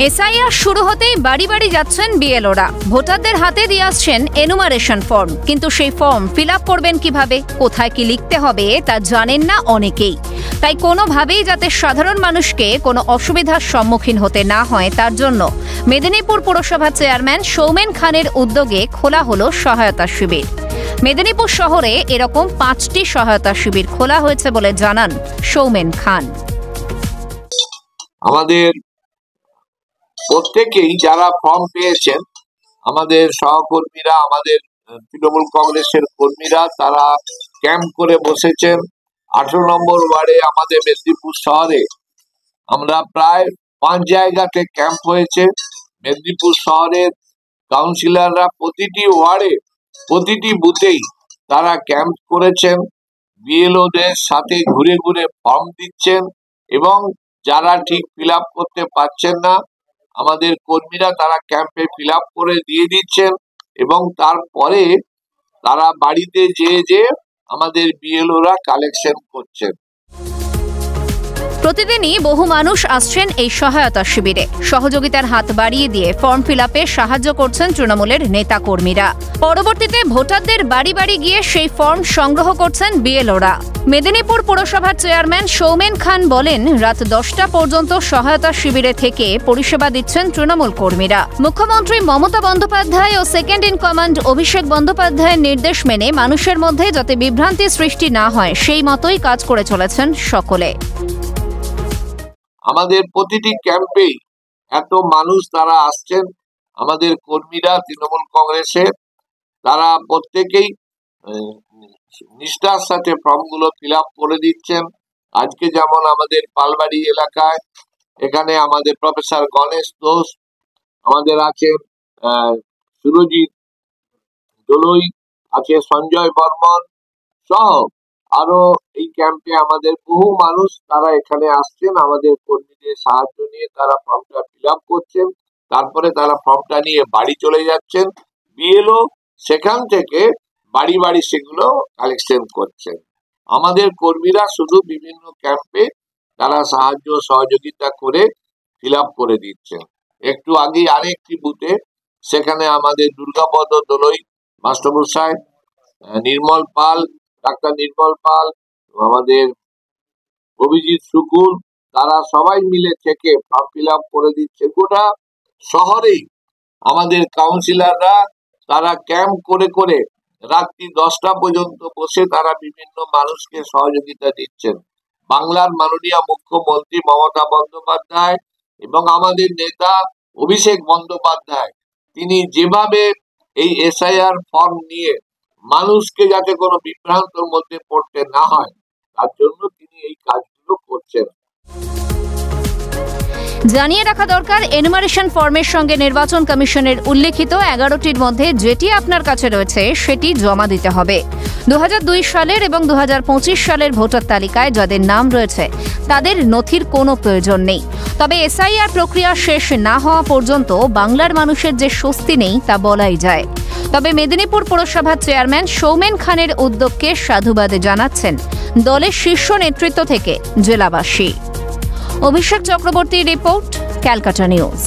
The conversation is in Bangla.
এসআইআর শুরু হতেই বাড়ি বাড়ি যাচ্ছেন বিএলওরা, ভোটারদের হাতে দিয়ে আসছেন এনুমারেশন ফর্ম। কিন্তু সেই ফর্ম ফিল আপ করবেন কিভাবে, কোথায় কি লিখতে হবে তা জানেন না অনেকেই। তাই কোনোভাবেই যাতে সাধারণ মানুষকে কোনো অসুবিধার সম্মুখীন হতে না হয় তার জন্য মেদিনীপুর পুরসভার চেয়ারম্যান সৌমেন খানের উদ্যোগে খোলা হলো সহায়তা শিবির। মেদিনীপুর শহরে এরকম 5টি সহায়তা শিবির খোলা হয়েছে বলে জানান সৌমেন খান। আমাদের প্রত্যেকেই যারা ফর্ম পেয়েছেন, আমাদের সহকর্মীরা, আমাদের তৃণমূল কংগ্রেসের কর্মীরা, তারা ক্যাম্প করে বসেছেন 18 নম্বর ওয়ার্ডে। আমাদের মেদিনীপুর শহরে আমরা প্রায় 5 জায়গাতে ক্যাম্প হয়েছে। মেদিনীপুর শহরের কাউন্সিলররা প্রতিটি ওয়ার্ডে, প্রতিটি বুথেই তারা ক্যাম্প করেছেন, বিএলওদের সাথে ঘুরে ঘুরে ফর্ম দিচ্ছেন এবং যারা ঠিক ফিল আপ করতে পারছেন না, আমাদের কর্মীরা তারা ক্যাম্পে ফিল আপ করে দিয়ে দিচ্ছেন এবং তারপরে তারা বাড়িতে যেয়ে আমাদের বিএলওরা কালেকশন করছেন। প্রতিদিনই বহু মানুষ আসছেন এই সহায়তা শিবিরে। সহযোগিতার হাত বাড়িয়ে দিয়ে ফর্ম ফিল আপে সাহায্য করছেন তৃণমূলের নেতা কর্মীরা। পরবর্তীতে ভোটারদের বাড়ি বাড়ি গিয়ে সেই ফর্ম সংগ্রহ করছেন বিএলওরা। মেদিনীপুর পুরসভার চেয়ারম্যান সৌমেন খান বলেন, রাত 10টা পর্যন্ত সহায়তা শিবিরে থেকে পরিষেবা দিচ্ছেন তৃণমূল কর্মীরা। মুখ্যমন্ত্রী মমতা বন্দ্যোপাধ্যায় ও সেকেন্ড ইন কমান্ড অভিষেক বন্দ্যোপাধ্যায়ের নির্দেশ মেনে মানুষের মধ্যে যাতে বিভ্রান্তি সৃষ্টি না হয় সেই মতোই কাজ করে চলেছেন সকলে। আমাদের প্রতিটি ক্যাম্পেই এত মানুষ তারা আসছেন, আমাদের কর্মীরা তৃণমূল কংগ্রেসের, তারা প্রত্যেকেই নিষ্ঠার সাথে ফর্মগুলো ফিল আপ করে দিচ্ছেন। আজকে যেমন আমাদের পালবাড়ি এলাকায়, এখানে আমাদের প্রফেসর গণেশ দোষ, আমাদের আছে সুরজিৎ দলুই, আছে সঞ্জয় বর্মন সহ আরো এই ক্যাম্পে আমাদের বহু মানুষ তারা এখানে আসছেন। আমাদের কর্মীদের সাহায্য নিয়ে তারা ফর্মটা ফিল আপ করছেন, তারপরে তারা ফর্মটা নিয়ে বাড়ি চলে যাচ্ছেন। বিএলও সেখান থেকে বাড়ি বাড়ি সেগুলো কালেকশন করছেন। আমাদের কর্মীরা শুধু বিভিন্ন ক্যাম্পে তারা সাহায্য সহযোগিতা করে ফিল আপ করে দিচ্ছেন। একটু আগে আরেকটি বুথে, সেখানে আমাদের দুর্গাপদ দলুই মাস্টারমশাই, নির্মল পাল, ডাক্তার নির্মল পাল, আমাদের অভিজিৎ শুকুল, তারা সবাই মিলে থেকে ফর্ম ফিল আপ করে দিচ্ছে। গোটা শহরেই আমাদের কাউন্সিলররা তারা ক্যাম্প করে করে রাত্রি 10টা পর্যন্ত বসে তারা বিভিন্ন মানুষকে সহযোগিতা দিচ্ছেন। বাংলার মাননীয় মুখ্যমন্ত্রী মমতা বন্দ্যোপাধ্যায় এবং আমাদের নেতা অভিষেক বন্দ্যোপাধ্যায়, তিনি যেভাবে এই এসআইআর ফর্ম নিয়ে মানুষকে যাতে কোনো বিভ্রান্তর মধ্যে পড়তে না হয় তার জন্য তিনি এই কাজগুলো করছেন। জানিয়ে রাখা দরকার, এনুমারেশন ফর্মের সঙ্গে নির্বাচন কমিশনের উল্লেখিত 11টির মধ্যে যেটি আপনার কাছে রয়েছে সেটি জমা দিতে হবে। 2002 সালের এবং 2025 সালের ভোটার তালিকায় যাদের নাম রয়েছে তাদের নথির কোনো প্রয়োজন নেই। তবে এসআইআর প্রক্রিয়া শেষ না হওয়া পর্যন্ত বাংলার মানুষের যে স্বস্তি নেই তা বলাই যায়। তবে মেদিনীপুর পুরসভার চেয়ারম্যান সৌমেন খানের উদ্যোগকে সাধুবাদ জানাচ্ছেন দলের শীর্ষ নেতৃত্ব থেকে জেলাবাসী। অভিষেক চক্রবর্তী রিপোর্ট, ক্যালকাটা নিউজ।